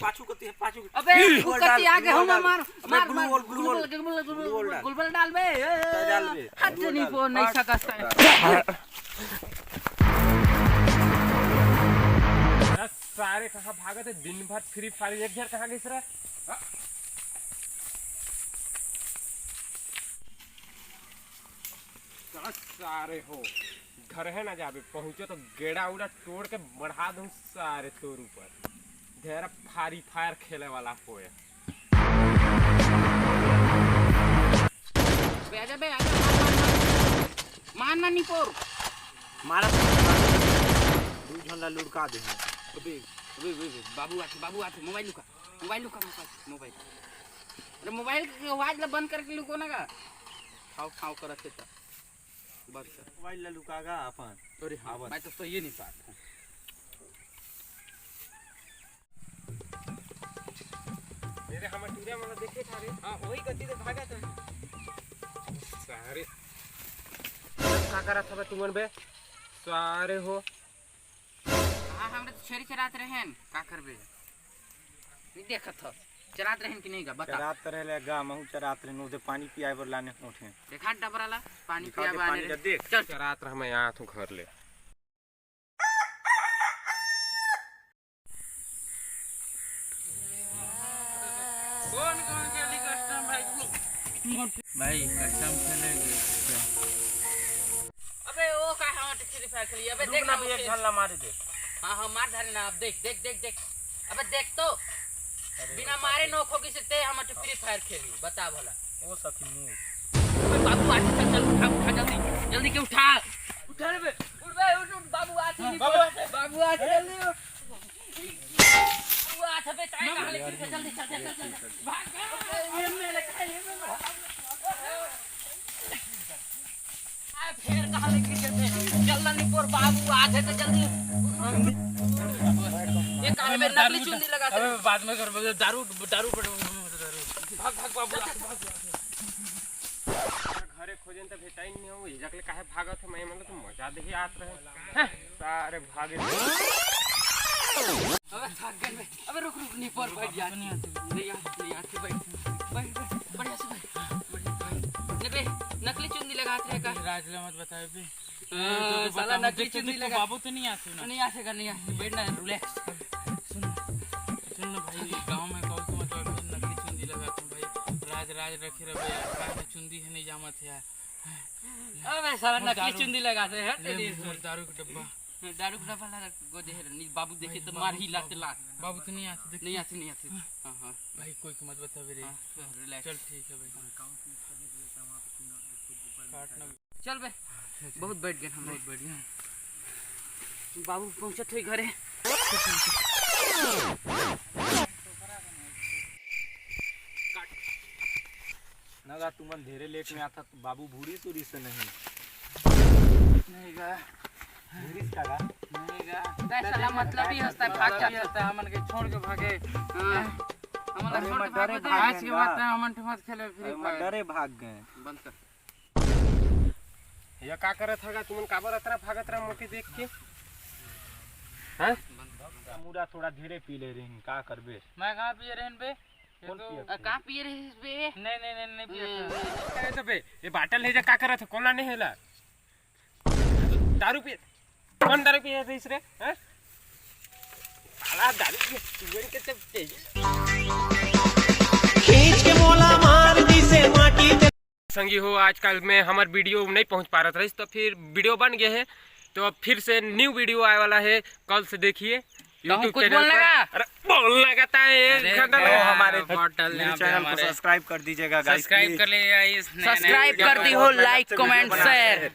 पाछू करती है पाछू। अबे कुकती आगे हो मार मार गुलबल डाल बे हाथ नहीं पो नहीं सकता है। सारे कहाँ भागत है दिन भर फ्री फायर एक घर कहाँ घिस रहा सारे हो घर है ना जाबे पहुंचे तो गेड़ा उड़ा तोड़ के बढ़ा दूं सारे तोर ऊपर ढेर फारी फायर खेले वाला होए बेजा बे आजा मान नहीं पोर मारा दू झंडा लुढ़का दे। अबे बाबू आके मोबाइल लुका मोबाइल अरे मोबाइल की आवाज ला बंद करके लुको ना का खाओ करत है बस मोबाइल ला लुकागा अपन। अरे हां मैं तो ये नहीं पाता मेरे हम टूरिया वाला देखे था रे हां वही गति से भागा था सारे का करा था तुमन बे सारे हो हां हमरे तो छेरी चरात रहन का करबे नहीं देखत हो चरात रहन कि नहीं का बता चरात रहले गा महू चरात रहे नो दे पानी पियाए बर लाने उठे देखा डबराला पानी पिया पानी बाने देख चल रात रह मैं यहाँ तू घर ले कौन गेली कस्टम भाई कस्टम खेलेंगे अबे ओ का हम फ्री फायर खेली अबे देख ना एक झल्ला मार दे। हां मार धारे ना अब देख अबे देख तो बिना मारे नोखो की से ते हम फ्री फायर खेली बता भला ओ सखी नु बाबू आ चल उठा जल्दी के उठा रे बे उठ बाबू आ जल्दी बे ताई कहां लेके जल्दी चल भाग मेरे खाए आ फिर कहां लेके चलते जल्दी पोर बाबू आ थे तो जल्दी ये कान में नकली चुन्नी लगा अबे बाद में कर दारू भाग बाबू घरे खोजन तो भेटाई नहीं हो जकले काहे भागत है मैं मतलब तो मजा दे आत रहे सारे भागे अबे रुक नहीं पर बैठ जा नहीं आती बैठ बढ़िया से बैठ बे नकली चुन्नी लगाते हैं का राजला मत बताए बे साला नकली चुन्नी लगा बाबू तो नहीं आते ना नहीं बैठ ना रिलैक्स सुन ना भाई गांव में कौन तो मतलब नकली चुंदी लगाते भाई राज रखे रहे काहे में चुंदी है नहीं जामत है यार अबे साला नकली चुन्नी लगाते हैं दारू का डब्बा लगा गोदे है नहीं बाबू देखे तो मार ही लाते लात बाबू तो नहीं आते नहीं आते हां भाई कोई को मत बता रे रिलैक्स चल ठीक है भाई काटना चल बे बहुत बैठ गए हम बहुत बैठ गए बाबू पहुंचत हुई घरे नगा तुमन धेरे लेट में आता तो बाबू भूरी सूरी से नहीं गा भूरी का गा नहीं गा साला मतलब ही होता है भाग जाता है हमन के छोड़ के भागे हमन छोड़ के भागे आज के बात है हमन मत खेले फ्री फायर डरे भाग गए बंद कर ये का करत हैगा तुमन काबर अतरा भागत रहा मोके देख के हैं मुरा थोड़ा धीरे पी ले रही का करबे मैं कहां पिए रहन बे कहां पिए रहे बे नहीं पिए अरे तो बे ये बाटल है जा का करत है कोना नहीं हैला दारू पिए कौन दारू पिए रहीस रे हैं साला दारू पिए तुगन के तब तेज खींच के मोला मार दी से माटी संगी हो आजकल में हमार वीडियो नहीं पहुंच पा रहा था तो फिर वीडियो बन गए है तो अब फिर से न्यू वीडियो आने वाला है कल से देखिए YouTube चैनल पर। अरे बोलने का था एक घंटा हमारे बॉटल चैनल को सब्सक्राइब कर दीजिएगा गाइस सब्सक्राइब कर ले सब्सक्राइब कर दी हो लाइक कमेंट शेयर